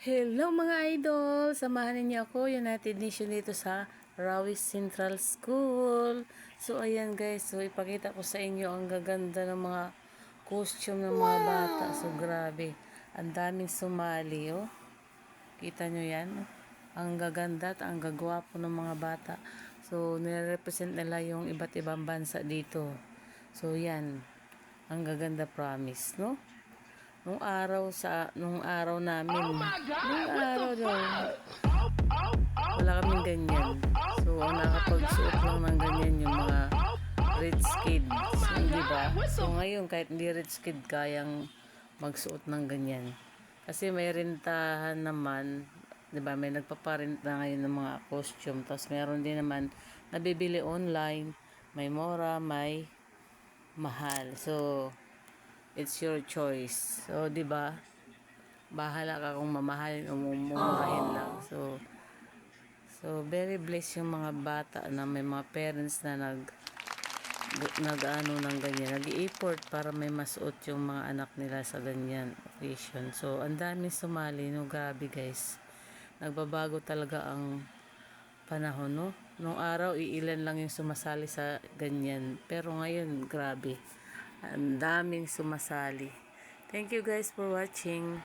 Hello mga idol! Samahan ninyo ako, United Nation dito sa Rawis Central School. So ayan guys, so ipakita ko sa inyo ang gaganda ng mga costume ng mga bata. So grabe, ang daming sumali oh. Kita nyo yan? Ang gaganda at ang gagwapo ng mga bata. So nire-represent nila yung iba't ibang bansa dito. So yan, ang gaganda promise, no? Nung araw namin, nung araw daw, wala kaming ganyan. So, ang nakapagsuot lang ng ganyan yung mga rich kids. Hindi ba? So, ngayon, kahit hindi rich kid, kayang magsuot ng ganyan. Kasi may rentahan naman, di ba? May nagpaparenta ngayon ng mga costume. Tapos, meron din naman nabibili online. May mura, may mahal. So, it's your choice. So, 'di ba? Bahala ka kung mamahalin o mumurahin lang. So very blessed yung mga bata na may mga parents na nag-ano ng ganyan, nag-i-effort para may masuot yung mga anak nila sa ganyan occasion. So, ang dami sumali, no? Grabe, guys. Nagbabago talaga ang panahon, no? Nung araw, iilan lang yung sumasali sa ganyan. Pero ngayon, grabe. Ang daming sumasali. Thank you guys for watching.